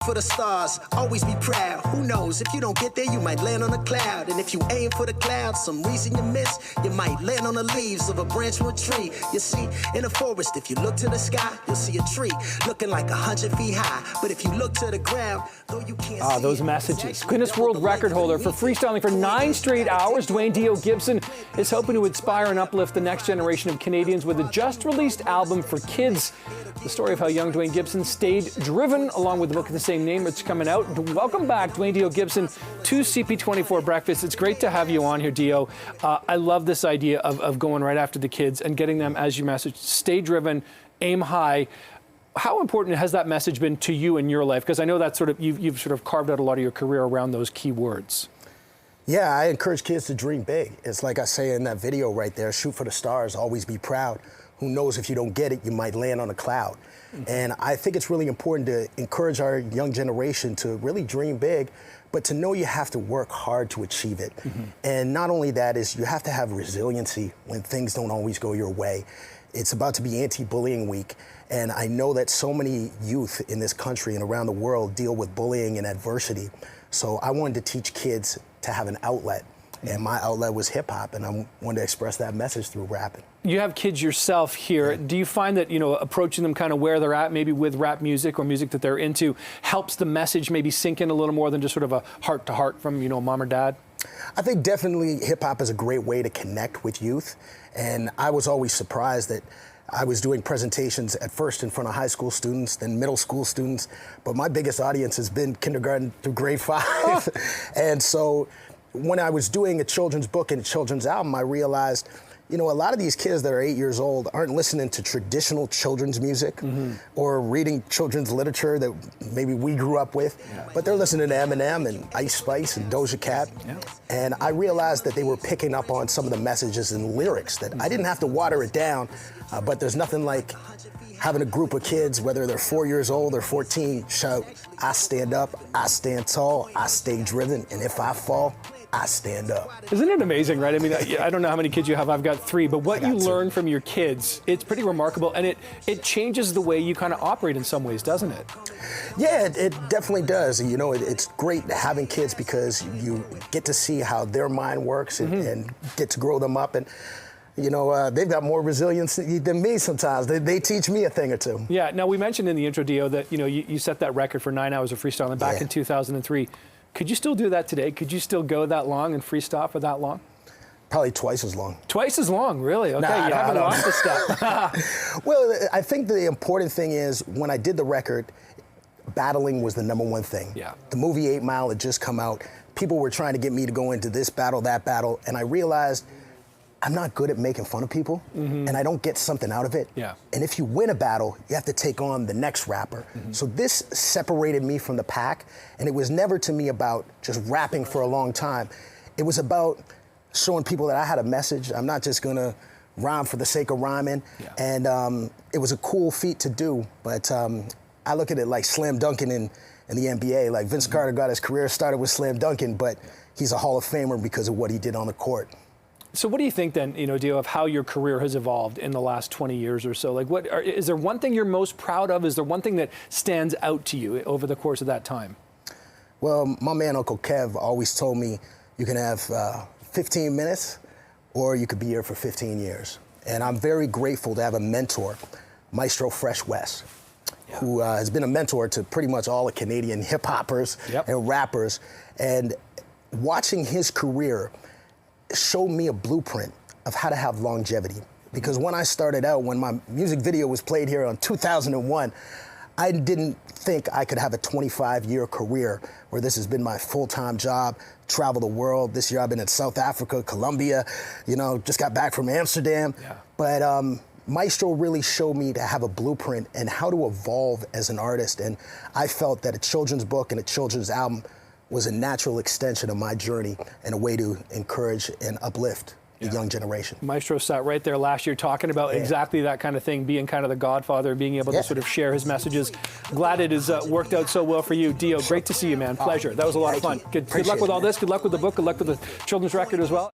For the stars, always be proud. Who knows, if you don't get there, you might land on a cloud. And if you aim for the clouds, some reason you miss, you might land on the leaves of a branch from a tree. You see, in a forest, if you look to the sky, you'll see a tree looking like 100 feet high. But if you look to the ground, though you can't see those messages. Guinness World Record holder for freestyling for 9 straight hours, Duane D.O. Gibson is hoping to inspire and uplift the next generation of Canadians with a just-released album for kids. The story of how young Duane Gibson stayed driven, along with the book of the same name, it's coming out. Welcome back, Duane D.O. Gibson, to CP24 Breakfast. It's great to have you on here, D.O. I love this idea of going right after the kids and getting them, as your message, stay driven, aim high. How important has that message been to you in your life? Because I know that you've sort of carved out a lot of your career around those key words. Yeah, I encourage kids to dream big. It's like I say in that video right there, shoot for the stars, always be proud. Who knows, if you don't get it, you might land on a cloud. And I think it's really important to encourage our young generation to really dream big, but to know you have to work hard to achieve it. And not only that, is you have to have resiliency when things don't always go your way. It's about to be anti-bullying week, and I know that so many youth in this country and around the world deal with bullying and adversity. So I wanted to teach kids to have an outlet. And my outlet was hip-hop, and I wanted to express that message through rapping. You have kids yourself here. Do you find that, approaching them kind of where they're at, maybe with rap music or music that they're into, helps the message maybe sink in a little more than just sort of a heart-to-heart from, mom or dad? I think definitely hip-hop is a great way to connect with youth, and I was always surprised that I was doing presentations at first in front of high school students, then middle school students, but my biggest audience has been kindergarten through grade 5. And so when I was doing a children's book and a children's album, I realized, a lot of these kids that are 8 years old aren't listening to traditional children's music or reading children's literature that maybe we grew up with, but they're listening to Eminem and Ice Spice and Doja Cat. And I realized that they were picking up on some of the messages and lyrics that I didn't have to water it down, but there's nothing like having a group of kids, whether they're 4 years old or 14, shout, I stand up, I stand tall, I stay driven, and if I fall, I stand up. Isn't it amazing, right? I mean, I don't know how many kids you have. I've got 3, but what you learn from your kids, it's pretty remarkable, and it changes the way you kind of operate in some ways, doesn't it? Yeah, it definitely does. It's great having kids because you get to see how their mind works and get to grow them up. And they've got more resilience than me sometimes. They teach me a thing or two. Yeah. Now, we mentioned in the intro, D.O., that you set that record for 9 hours of freestyling back in 2003. Could you still do that today? Could you still go that long and freestyle for that long? Probably twice as long. Twice as long, really? Okay, you haven't lost a step. Well, I think the important thing is when I did the record, battling was the #1 thing. Yeah. The movie 8 Mile had just come out. People were trying to get me to go into this battle, that battle, and I realized I'm not good at making fun of people, and I don't get something out of it. Yeah. And if you win a battle, you have to take on the next rapper. So this separated me from the pack, and it was never to me about just rapping for a long time. It was about showing people that I had a message. I'm not just gonna rhyme for the sake of rhyming. Yeah. And it was a cool feat to do, but I look at it like slam dunking in the NBA. Like Vince Carter got his career started with slam dunking, but he's a Hall of Famer because of what he did on the court. So what do you think then, D.O., of how your career has evolved in the last 20 years or so? Like, is there one thing you're most proud of? Is there one thing that stands out to you over the course of that time? Well, my man, Uncle Kev, always told me you can have 15 minutes or you could be here for 15 years. And I'm very grateful to have a mentor, Maestro Fresh West, who has been a mentor to pretty much all the Canadian hip-hoppers and rappers. And watching his career showed me a blueprint of how to have longevity. Because when I started out, when my music video was played here in 2001, I didn't think I could have a 25-year career where this has been my full-time job, travel the world. This year I've been in South Africa, Colombia, just got back from Amsterdam. Yeah. But Maestro really showed me to have a blueprint and how to evolve as an artist. And I felt that a children's book and a children's album was a natural extension of my journey and a way to encourage and uplift the young generation. Maestro sat right there last year talking about exactly that kind of thing, being kind of the godfather, being able to sort of share his messages. Glad it has worked out so well for you. D.O., great to see you, man. Pleasure. That was a lot of fun. Good luck with all this. Good luck with the book. Good luck with the children's record as well.